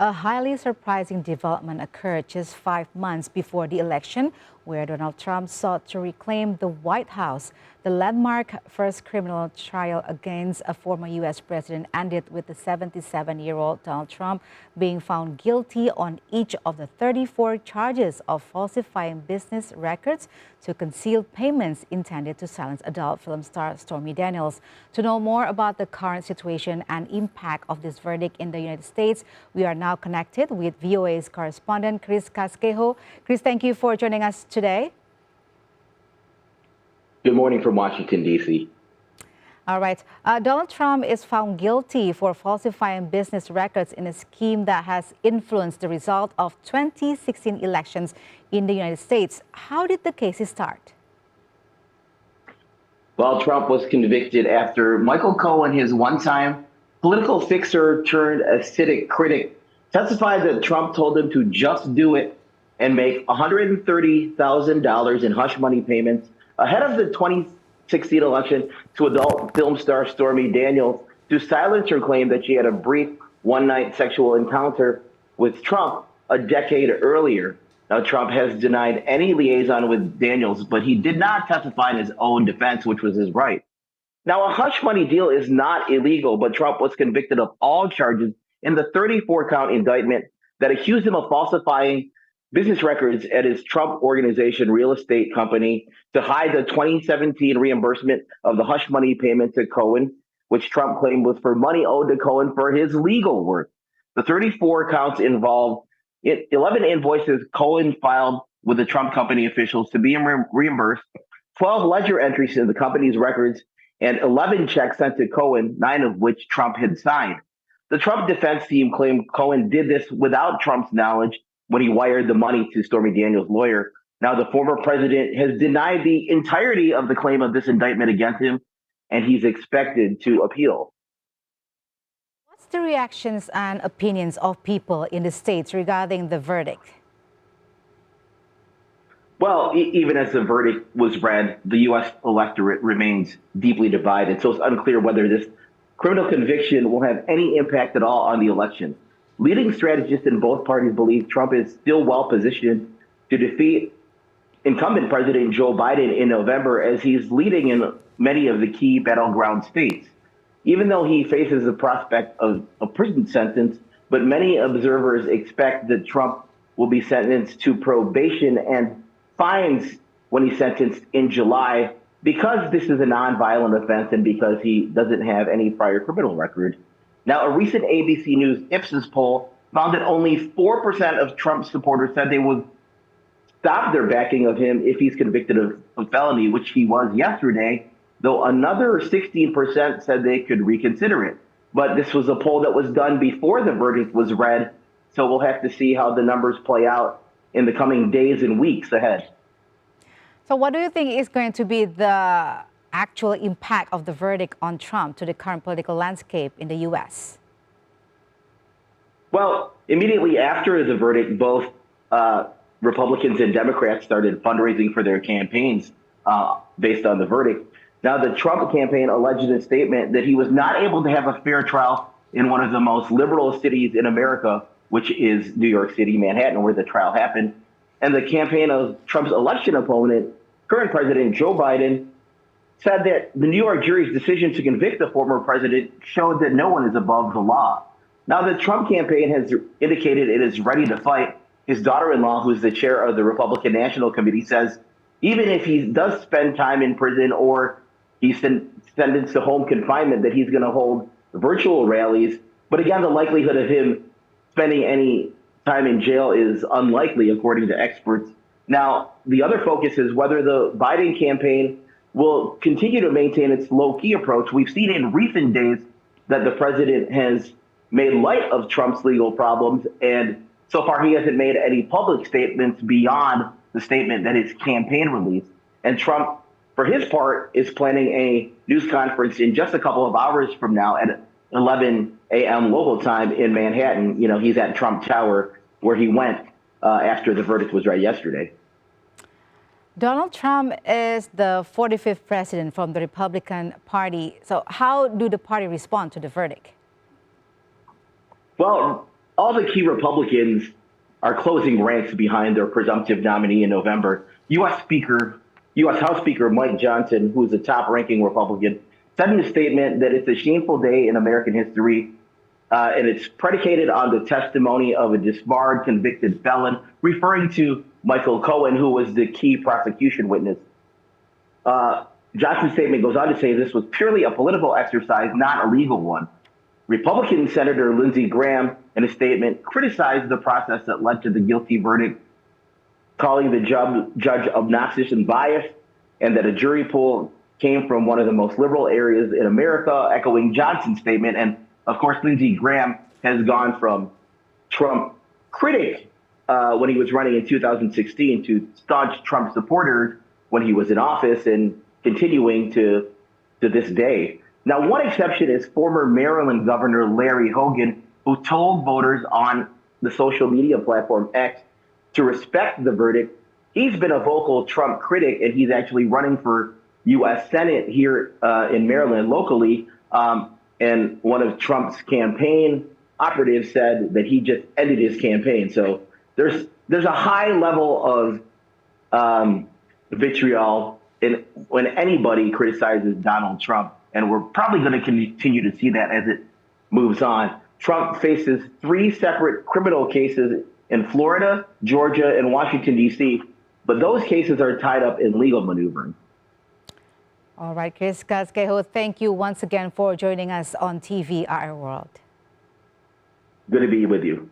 A highly surprising development occurred just 5 months before the election, where Donald Trump sought to reclaim the White House. The landmark first criminal trial against a former U.S. president ended with the 77-year-old Donald Trump being found guilty on each of the 34 charges of falsifying business records to conceal payments intended to silence adult film star Stormy Daniels. To know more about the current situation and impact of this verdict in the United States, we are now connected with VOA's correspondent, Chris Casquejo. Chris, thank you for joining us today. Good morning from Washington, D.C. All right. Donald Trump is found guilty for falsifying business records in a scheme that has influenced the result of 2016 elections in the United States. How did the case start? Well, Trump was convicted after Michael Cohen, his one-time political fixer turned acidic critic, testified that Trump told him to just do it and make $130,000 in hush money payments ahead of the 2016 election to adult film star Stormy Daniels to silence her claim that she had a brief one-night sexual encounter with Trump a decade earlier. Now, Trump has denied any liaison with Daniels, but he did not testify in his own defense, which was his right. Now, a hush money deal is not illegal, but Trump was convicted of all charges in the 34-count indictment that accused him of falsifying business records at his Trump Organization real estate company to hide the 2017 reimbursement of the hush money payment to Cohen, which Trump claimed was for money owed to Cohen for his legal work. The 34 counts involved 11 invoices Cohen filed with the Trump company officials to be reimbursed, 12 ledger entries in the company's records, and 11 checks sent to Cohen, 9 of which Trump had signed. The Trump defense team claimed Cohen did this without Trump's knowledge when he wired the money to Stormy Daniels' lawyer. Now, the former president has denied the entirety of the claim of this indictment against him, and he's expected to appeal. What's the reactions and opinions of people in the states regarding the verdict? Well, even as the verdict was read, the U.S. electorate remains deeply divided, so it's unclear whether this criminal conviction will have any impact at all on the election. Leading strategists in both parties believe Trump is still well positioned to defeat incumbent President Joe Biden in November, as he's leading in many of the key battleground states. Even though he faces the prospect of a prison sentence, but many observers expect that Trump will be sentenced to probation and fines when he's sentenced in July, because this is a nonviolent offense and because he doesn't have any prior criminal record. Now, a recent ABC News Ipsos poll found that only 4% of Trump supporters said they would stop their backing of him if he's convicted of a felony, which he was yesterday, though another 16% said they could reconsider it. But this was a poll that was done before the verdict was read, so we'll have to see how the numbers play out in the coming days and weeks ahead. So what do you think is going to be the actual impact of the verdict on Trump to the current political landscape in the U.S.? Well, immediately after the verdict, both Republicans and Democrats started fundraising for their campaigns based on the verdict. Now, the Trump campaign alleged in a statement that he was not able to have a fair trial in one of the most liberal cities in America, which is New York City, Manhattan, where the trial happened. And the campaign of Trump's election opponent, current President Joe Biden, said that the New York jury's decision to convict the former president showed that no one is above the law. Now, the Trump campaign has indicated it is ready to fight. His daughter-in-law, who's the chair of the Republican National Committee, says even if he does spend time in prison or he's sentenced to home confinement, that he's going to hold virtual rallies. But again, the likelihood of him spending any time in jail is unlikely, according to experts. Now, the other focus is whether the Biden campaign will continue to maintain its low-key approach. We've seen in recent days that the president has made light of Trump's legal problems, and so far he hasn't made any public statements beyond the statement that his campaign released. And Trump, for his part, is planning a news conference in just a couple of hours from now at 11 a.m. local time in Manhattan. You know, he's at Trump Tower, where he went after the verdict was read yesterday. Donald Trump is the 45th president from the Republican Party. So how do the party respond to the verdict? Well, all the key Republicans are closing ranks behind their presumptive nominee in November. U.S. House Speaker Mike Johnson, who is a top-ranking Republican, said in a statement that it's a shameful day in American history, and it's predicated on the testimony of a disbarred convicted felon, referring to Michael Cohen, who was the key prosecution witness. Johnson's statement goes on to say this was purely a political exercise, not a legal one. Republican Senator Lindsey Graham, in a statement, criticized the process that led to the guilty verdict, calling the judge obnoxious and biased, and that a jury pool came from one of the most liberal areas in America, echoing Johnson's statement. And of course, Lindsey Graham has gone from Trump critic when he was running in 2016 to staunch Trump supporter when he was in office, and continuing to this day. Now, one exception is former Maryland Governor Larry Hogan, who told voters on the social media platform X to respect the verdict. He's been a vocal Trump critic, and he's actually running for U.S. Senate here in Maryland locally. And one of Trump's campaign operatives said that he just ended his campaign. So there's a high level of vitriol when anybody criticizes Donald Trump, and we're probably going to continue to see that as it moves on. Trump faces 3 separate criminal cases in Florida, Georgia, and Washington, D.C., but those cases are tied up in legal maneuvering. All right, Chris Casquejo, thank you once again for joining us on TV Our World. Good to be with you.